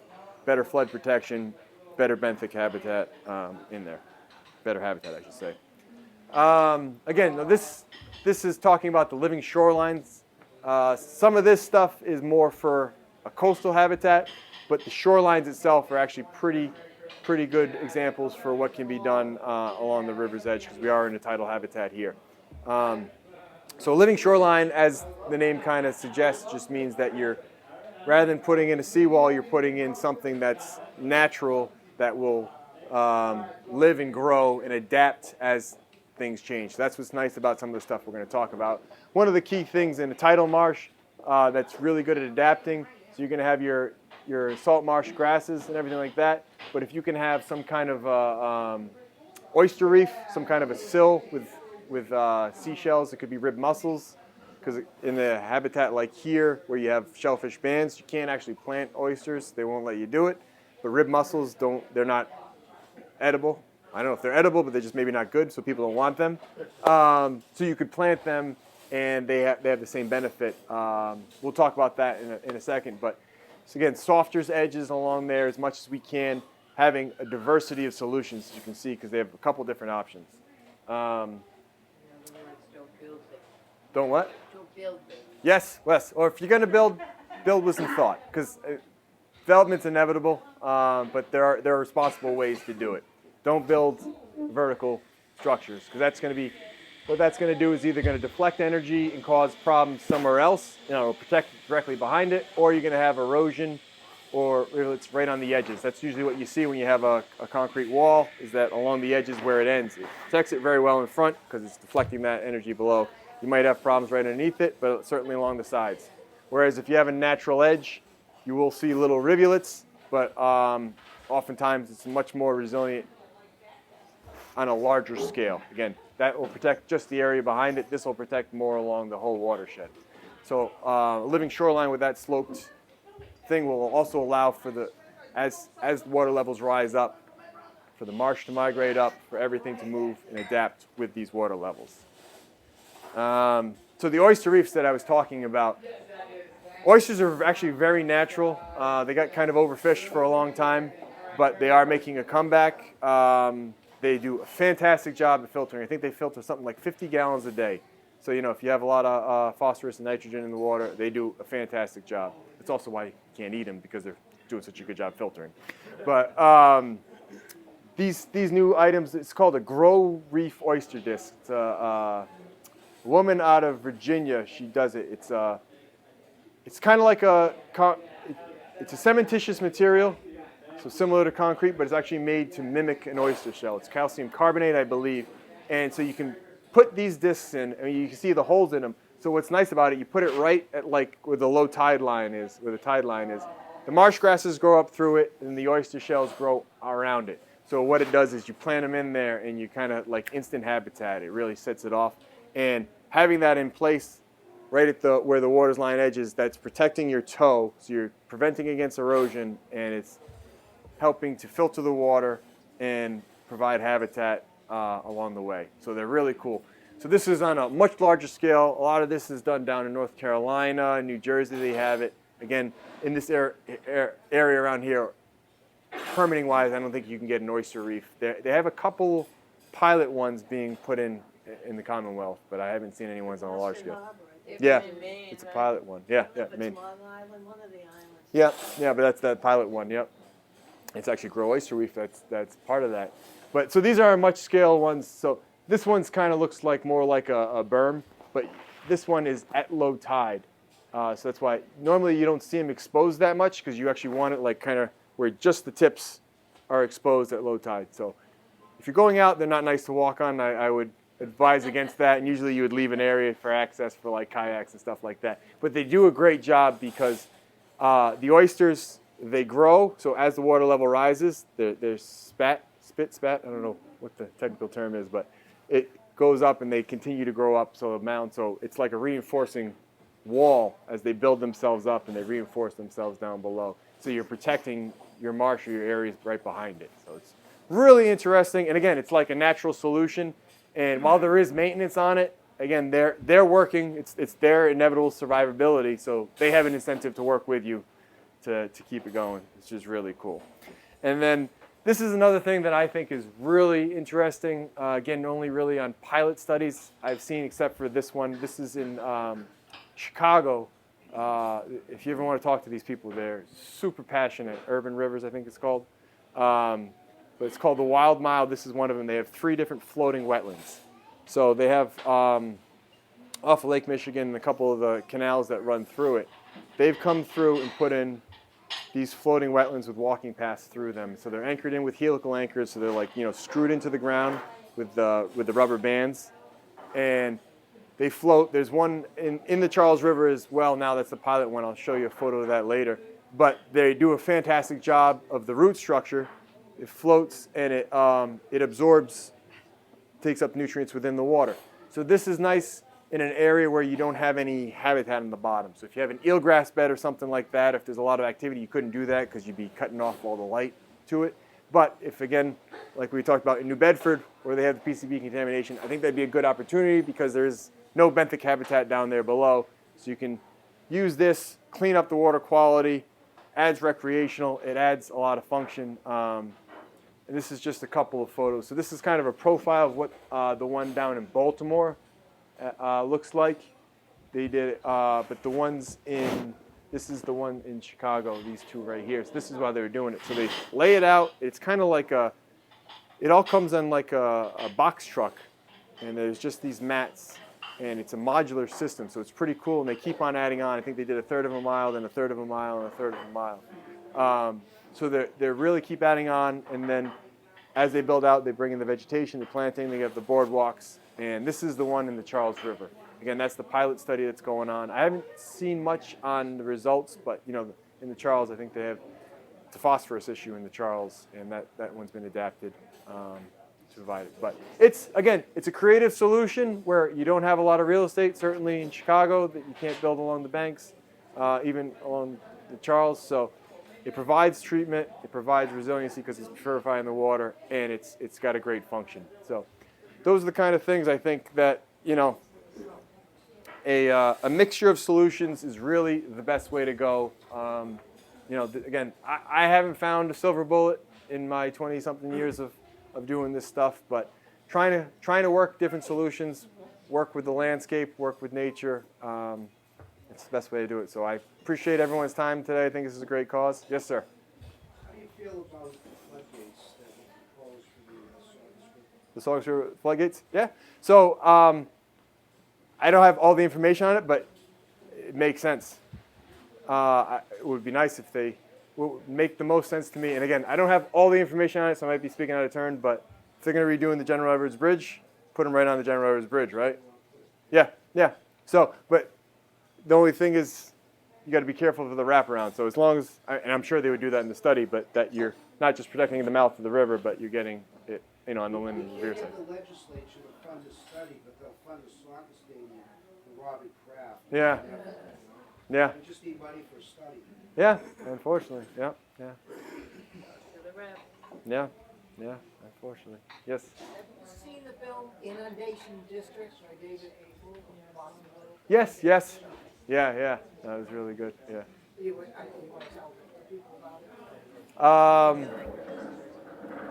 better flood protection, better benthic habitat in there. Better habitat, I should say. Again, this is talking about the living shorelines. Some of this stuff is more for a coastal habitat, but the shorelines itself are actually pretty good examples for what can be done along the river's edge, because we are in a tidal habitat here. So a living shoreline, as the name kind of suggests, just means that rather than putting in a seawall, you're putting in something that's natural, that will live and grow and adapt as things change. So that's what's nice about some of the stuff we're going to talk about. One of the key things in a tidal marsh that's really good at adapting, so you're going to have your salt marsh grasses and everything like that, but if you can have some kind of oyster reef, some kind of a sill with seashells, it could be ribbed mussels, because in the habitat like here where you have shellfish bands, you can't actually plant oysters. They won't let you do it. But ribbed mussels, they're not edible. I don't know if they're edible, but they're just maybe not good, so people don't want them. So you could plant them, and they have the same benefit. We'll talk about that in a second. But so again, softer edges along there as much as we can. having a diversity of solutions, as you can see, because they have a couple different options. Don't what? Don't build it. Yes, Wes. Or if you're going to build with some thought, because development's inevitable, but there are responsible ways to do it. Don't build vertical structures, because that's going to be, what that's going to do is either going to deflect energy and cause problems somewhere else, it'll protect directly behind it, or you're going to have erosion, or it's right on the edges. That's usually what you see when you have a concrete wall, is that along the edges where it ends. It protects it very well in front, because it's deflecting that energy below. You might have problems right underneath it, but certainly along the sides. Whereas if you have a natural edge, you will see little rivulets, but oftentimes it's much more resilient on a larger scale. Again, that will protect just the area behind it. This will protect more along the whole watershed. So a living shoreline with that sloped thing will also allow for the, as water levels rise up, for the marsh to migrate up, for everything to move and adapt with these water levels. So the oyster reefs that I was talking about, oysters are actually very natural. They got kind of overfished for a long time, but they are making a comeback. They do a fantastic job of filtering. I think they filter something like 50 gallons a day. So, if you have a lot of phosphorus and nitrogen in the water, they do a fantastic job. It's also why you can't eat them, because they're doing such a good job filtering. But these new items, it's called a Grow Reef Oyster Disc. It's a woman out of Virginia, she does it. It's kind of like it's a cementitious material, so similar to concrete, but it's actually made to mimic an oyster shell. It's calcium carbonate, I believe, and so you can put these discs in, and you can see the holes in them. So what's nice about it, you put it right at like where the low tide line is, where the tide line is. The marsh grasses grow up through it, and the oyster shells grow around it. So what it does is you plant them in there, and you kind of like instant habitat. It really sets it off, and having that in place right at where the water's line edge is, that's protecting your toe, so you're preventing against erosion, and it's helping to filter the water and provide habitat along the way. So they're really cool. So this is on a much larger scale. A lot of this is done down in North Carolina, New Jersey, they have it. Again, in this area around here, permitting-wise, I don't think you can get an oyster reef. They have a couple pilot ones being put in the Commonwealth, but I haven't seen any ones on a large scale. Yeah, it's a pilot one. Yeah, Maine. Yeah, but that's that pilot one. Yep, it's actually Grow Oyster Reef. That's part of that. But so these are much scale ones. So this one's kind of looks like more like a berm, but this one is at low tide. So that's why normally you don't see them exposed that much, because you actually want it like kind of where just the tips are exposed at low tide. So if you're going out, they're not nice to walk on. I would advise against that, and usually you would leave an area for access for like kayaks and stuff like that. But they do a great job, because the oysters, they grow, so as the water level rises, their spit, I don't know what the technical term is, but it goes up and they continue to grow up, so it's like a reinforcing wall as they build themselves up and they reinforce themselves down below. So you're protecting your marsh or your areas right behind it. So it's really interesting, and again, it's like a natural solution. And while there is maintenance on it, again, they're working. It's their inevitable survivability, so they have an incentive to work with you to keep it going. It's just really cool. And then this is another thing that I think is really interesting. Again, only really on pilot studies I've seen, except for this one. This is in Chicago. If you ever want to talk to these people, they're super passionate. Urban Rivers, I think it's called. But it's called the Wild Mile. This is one of them. They have 3 different floating wetlands. So they have off of Lake Michigan and a couple of the canals that run through it. They've come through and put in these floating wetlands with walking paths through them. So they're anchored in with helical anchors. So they're like, screwed into the ground with the rubber bands, and they float. There's one in the Charles River as well. Now that's the pilot one. I'll show you a photo of that later. But they do a fantastic job of the root structure. It floats and it absorbs, takes up nutrients within the water. So this is nice in an area where you don't have any habitat in the bottom. So if you have an eelgrass bed or something like that, if there's a lot of activity, you couldn't do that because you'd be cutting off all the light to it. But if, again, like we talked about in New Bedford, where they have the PCB contamination, I think that'd be a good opportunity, because there's no benthic habitat down there below. So you can use this, clean up the water quality, adds recreational, it adds a lot of function. And this is just a couple of photos. So this is kind of a profile of what the one down in Baltimore looks like. They did, but the ones in, this is the one in Chicago, these two right here. So this is why they were doing it. So they lay it out. It's kind of like a, it all comes on like a box truck. And there's just these mats. And it's a modular system. So it's pretty cool. And they keep on adding on. I think they did a third of a mile, then a third of a mile, and a third of a mile. So they really keep adding on. And then as they build out, they bring in the vegetation, the planting, they have the boardwalks. And this is the one in the Charles River. Again, that's the pilot study that's going on. I haven't seen much on the results, but you know, in the Charles, I think they have the phosphorus issue in the Charles, and that one's been adapted to provide it. But it's, again, it's a creative solution where you don't have a lot of real estate, certainly in Chicago, that you can't build along the banks, even along the Charles. So it provides treatment, it provides resiliency because it's purifying the water, and it's got a great function. So those are the kind of things I think that, you know, a mixture of solutions is really the best way to go. You know, again, I haven't found a silver bullet in my 20-something years of doing this stuff, but trying to work different solutions, work with the landscape, work with nature, it's the best way to do it. So I appreciate everyone's time today. I think this is a great cause. Yes, sir. How do you feel about the floodgates that were proposed for the Saugus River? The Saugus River floodgates? Yeah. So I don't have all the information on it, but it makes sense. It would be nice if they would make the most sense to me. And again, I don't have all the information on it, so I might be speaking out of turn, but if they're going to be redoing the General Edwards Bridge, put them right on the General Edwards Bridge, right? Yeah, yeah. So, but the only thing is you got to be careful of the wraparound. So as long as, and I'm sure they would do that in the study, but that you're not just protecting the mouth of the river, but you're getting it, you know, on the Lynn and Revere side. The legislature to fund the study, but they'll fund the soccer stadium for Robert Kraft. Yeah. Yeah. We just need money for a study. Yeah, unfortunately. Yeah, yeah. Yeah, yeah, unfortunately. Yes. Have you seen the film Inundation District by David Abel from Boston? Yes, yes. Yeah, yeah. That was really good. Yeah. You want to tell people about it?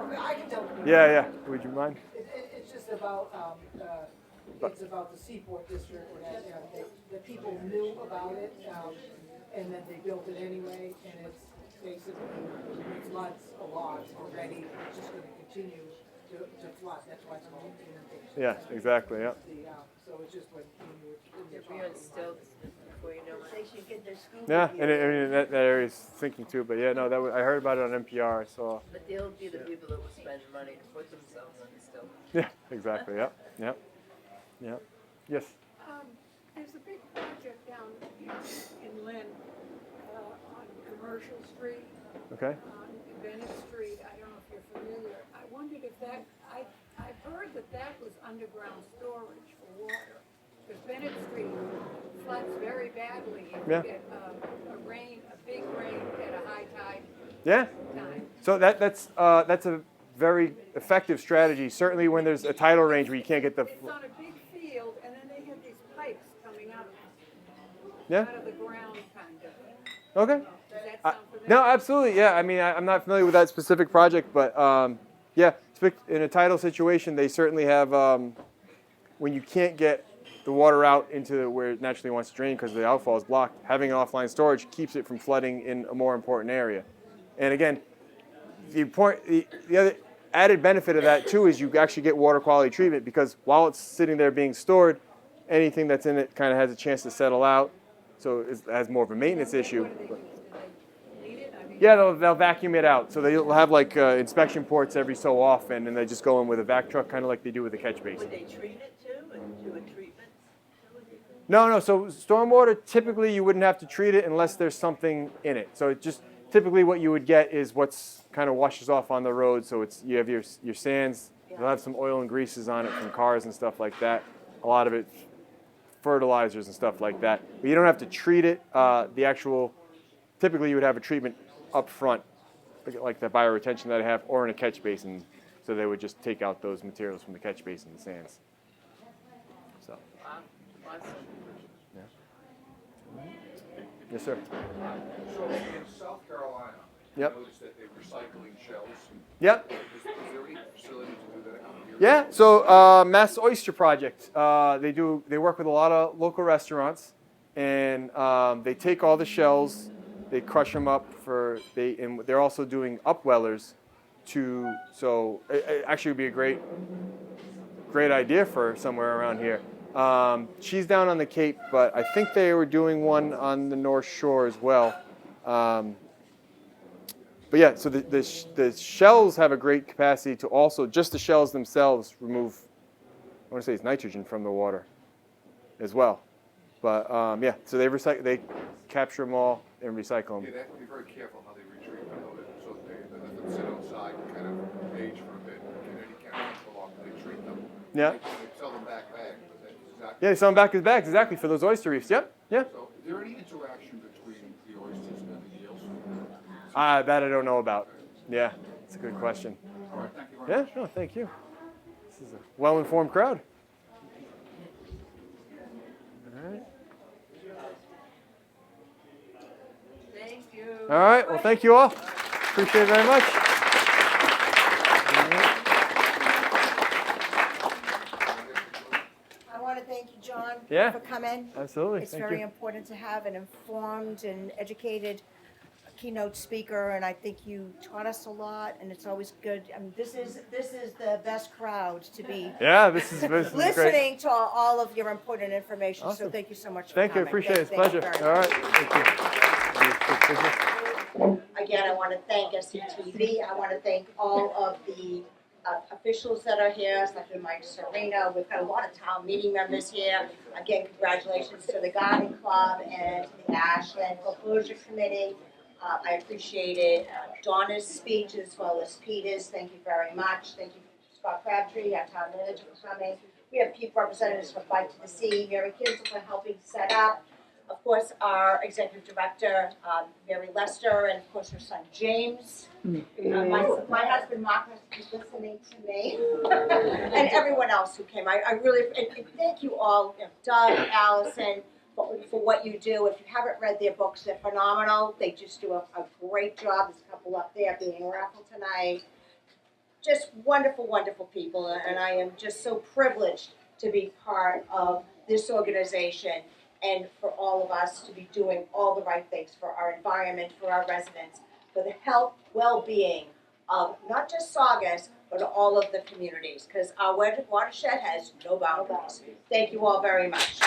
Okay, I can tell people. Yeah, yeah. Would you mind? It's just about it's about the Seaport District, where the people knew about it, and then they built it anyway, and it's basically it floods a lot already. It's just going to continue to flood. That's why it's called inundation. Yeah, exactly. Yeah. So it's just when You're on stilts before you know it. they should get their scoop. Yeah, and I mean that area's sinking too. But yeah, no, I heard about it on NPR. I saw. But they'll be the people that will spend money to put themselves on the stilt. Yeah, exactly. Yeah, yeah, yeah. Yes. There's a big project down in Lynn on Commercial Street, Okay. on Bennett Street. I don't know if you're familiar. I wondered if that, I've heard that was underground storage for water. Because Bennett Street floods very badly if Yeah. you get a big rain at a high tide Yeah. time. So that's a very effective strategy. Certainly when there's a tidal range where you can't get the. It's on a big field, and then they have these pipes coming up Yeah. out of the ground, kind of. Okay. Does that sound familiar? No, absolutely. Yeah. I mean, I'm not familiar with that specific project, but yeah, in a tidal situation, they certainly have when you can't get the water out into where it naturally wants to drain because the outfall is blocked. Having an offline storage keeps it from flooding in a more important area. And again, the other added benefit of that too is you actually get water quality treatment because while it's sitting there being stored, anything that's in it kind of has a chance to settle out. So it has more of a maintenance issue. Yeah, they'll vacuum it out. So they'll have like inspection ports every so often, and they just go in with a vac truck, kind of like they do with a catch basin. Would they treat it too and do a treatment? No. So stormwater, typically you wouldn't have to treat it unless there's something in it. So it just typically what you would get is what's kind of washes off on the road. So you have your sands. They'll have some oil and greases on it from cars and stuff like that. A lot of it, fertilizers and stuff like that. But you don't have to treat it. Typically you would have a treatment up front, like the bioretention that I have, or in a catch basin. So they would just take out those materials from the catch basin, the sands. So. Awesome. Yeah. Yes, sir. So in South Carolina, Yep. I noticed that they're recycling shells. Yep. Is there any facility to do that here? Yeah. So Mass Oyster Project. They work with a lot of local restaurants, and they take all the shells, they crush them up and they're also doing upwellers so it actually would be a great idea for somewhere around here. She's down on the Cape, but I think they were doing one on the North Shore as well. But yeah, so the shells have a great capacity to also, just the shells themselves, remove, I want to say it's nitrogen from the water as well. But yeah, so they capture them all and recycle them. Yeah, they have to be very careful how they retrieve them, so they let them sit outside and kind of age for a bit, and then you can't go off and they treat them. Yeah. They sell them back, but that's exactly. Yeah, they sell them back as bags, exactly, for those oyster reefs. Yep, yeah. So, is there any interaction between the oysters and the eels? That I don't know about. Yeah, it's a good question. All right, thank you very much. Yeah, no, thank you. This is a well-informed crowd. All right. Thank you. All right, well, thank you all. Appreciate it very much. I want to thank you, John, Yeah. for coming. Absolutely. It's Thank very you. important to have an informed and educated keynote speaker, and I think you taught us a lot, and it's always good. I mean, this is the best crowd to be Yeah, this is great. listening to all of your important information. So Awesome. thank you so much for Thank you, coming. appreciate it. It's a Thank you pleasure. very All much. right. Thank you. Again, I want to thank SCTV. I want to thank all of the officials that are here, especially Mike Marina. We've got a lot of town meeting members here. Again, congratulations to the Garden Club and to the Ashland Foreclosure Committee. I appreciated Donna's speech as well as Peter's. Thank you very much. Thank you, Scott Crabtree, our town manager, for coming. We have people representatives from Fight to the Sea, Mary Kinsel for helping set up. Of course, our executive director, Mary Lester, and of course her son James. My husband Mark is listening to me, and everyone else who came. I really and thank you all, Doug, Allison, for what you do. If you haven't read their books, they're phenomenal. They just do a great job. There's a couple up there being raffled tonight. Just wonderful, wonderful people, and I am just so privileged to be part of this organization and for all of us to be doing all the right things for our environment, for our residents, for the health, well-being of not just Saugus, but all of the communities, because our watershed has no boundaries. Thank you all very much.